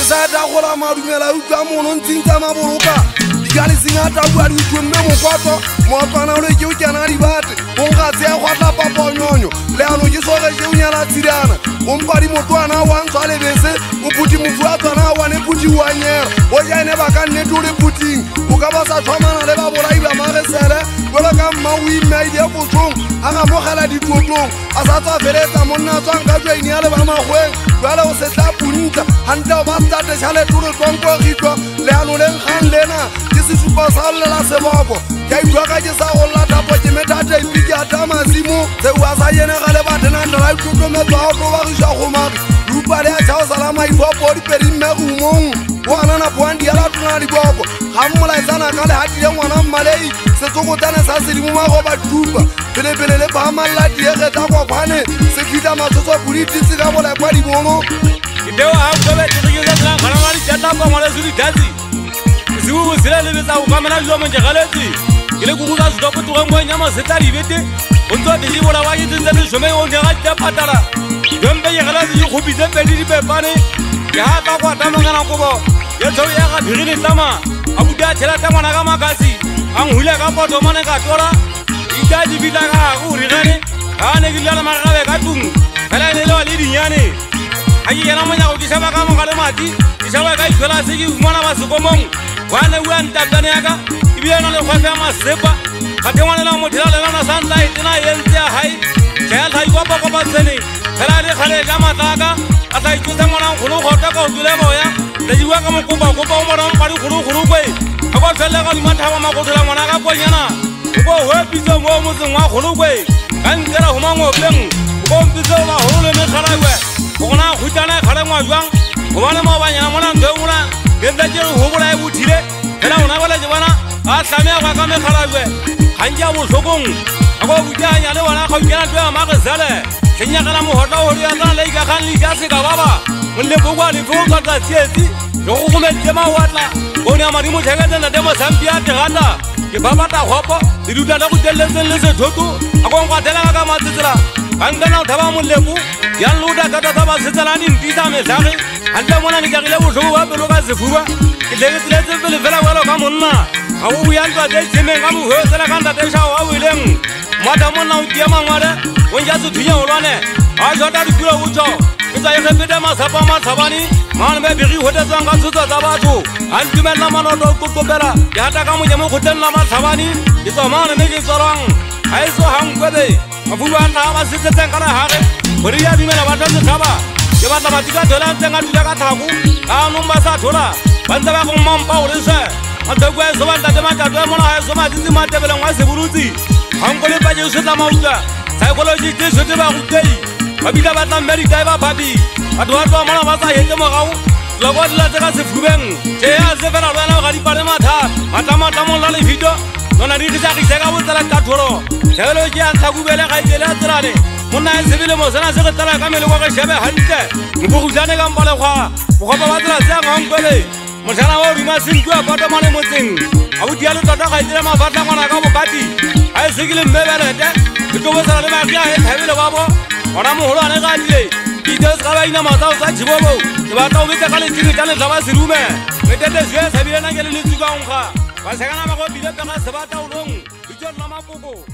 sa ta gola madumela utlwa mono ntsing tsa maboloka dikale sengata bua di utlwemme mokoto moapana le ke o kena dibate o nka tseya go tla papanyonyo leano ke soge ke o nyala tshirana o mpa di motwana wa ntshwa lebese o puti mofu a tswana wa ne puti wa nyera o jaene ba ka nnete o le puting o ka ba sa tshwamana le ba bolai ba magesele jalo ka mma o imaile botsong a ga mogela ditotlong a sa tswa feletsa monna a tswang ka jwaine ya le ba magweng jale o se tla punta gantle o ba state tšhalete o le tlonko gitlo leano le nkgang lena ke sesupa sa llela seboko ke ithwaka ke sa go llatapo ke methata ipike ata masimo tseo a sa yenegale batenantela itlotlometsa o tlo bagiša gomagi lupa le a tšhao sala maifopo dipedi mmegumong o anana poandi ya latona diboko ga mmolaetsana ka lehatile ngwana mmalei setsokotsane sa sedimo mago ba tupa pelepele le pagamalelatiege tsa kwakwane se fita matsotso pudititse ka bolekwa dibono Ideo hakubetekelela ngalamali jatapa ngale suri dazi sibu sile lebetsa go kamela jo mo jegaletse ile go buka zwa putuga mo nyama seta libete ontwa di bola wa yitse le shome o nyaga tsa patala yombe yegala di go bitse pedi di pepane ya ta kwa ta ngana go bo ye tso ya ga bigile tama abuda tshela ta ngwana ka makasi ang hule ka poto mane ka tola ita di bita ka go ri gane ha ne gilala magabe ka tung kala ne lo le dinyane ayi yana manya go disaba ka mo gale mati disaba ka ithola se ke fumana ba sekomong wana wa ntapane yaka ibiyana le khofe ma sepa ka tengwana la mo thela le na santla itina yentse hai tshela thai kwa pa kwa tsene kala le khale ka mataka a tla itse mona kholo khota ka dule moya le jiwa ka mo kuba kuba mo ra mpali kholo kholo kwe a kwa tsela ka matha wa makotela mona ka kwanyana go ho pitso mo mo tsengwa kholo kwe ka nkela ho mango beng go mpitso ba ho le me khalawe gona go tsana khale ngwa jwang go bana mo banya mona ndengula genda je ho bola e buthile fela ona bala je bana a tsamea kwa ka me khalawe hanja bo hlokong a go butanya le bona go kena twa ma ga zale senya kana mo hota ho ya tsana le ka khan li ja se ka baba molle bo kwa le bo ka tsa tsietsi go go me tema watla go nya mari mo theketse na demo sambia te gata ke baba ta hopo di duta la go telletseng le se thoto a go ngwa tela ka matsetsela Angana thaba molebu ya luda ka thaba setsela ni ntisa me tlhage hantla mona ni jagile botlho ba pelo ka sefuba ke tletse pele fela walo ka monna ga o ya ntwa tse tseme ka mo ho tsela ka ntate sha wa wileng mata monna o tia mangwale o nja se thunya olwane a jota di pula o tso ke tsa ye pete masapa ma thabani man be bigi ho tsa nga tsotsa tsa batho a ntumela manoto go topela ya ta ka mo je mo go tenla ma thabani ke tsa man me ke tsorang a iso hangkwebe Abuana ba se tsetsa kana hare hore ya dimela ba tla thaba ke batla matika dola tsenga dula ka thaku a nomba sa thola bantsa ba go mmampa o le se a tswa so bantsa te mata twa mona ha so ma ditsi matebele ngwa se burutsi hango le ba je se tla mautla psychology ke se te ba go tei ba bila ba tla medical ba babi a twa twa mona ba sa yetse mo gago lo go dila tsa se fubeng ke ya se fela lwana ga di pare matha mata mo la le video nona di tsa ke ga botsala ka thoro Hello, ya ntakubele ga ile la tsrane monna e sebile mo sana se ke tala ka mele go ga shebe hantle mo go jane ka mbale gwa go ba ba tsala tsa ngongwele mo sana wa rima sintwa ba ta mane mo tseng a bo dialo tota ga ile ma batla ngwana ka bokati a se ke le mbebele te ke to botsala le ma ya e thabile ba bo ona mo holo ane ga dile di tse ga ba ina ma tsa tsa jibobo ke ba ta o betsa ka le tsini tane tsa ba serume me tete se sebile na ke le tsuka ngga ba se kana ba go bile pega se ba ta ulong John Mama Pogo,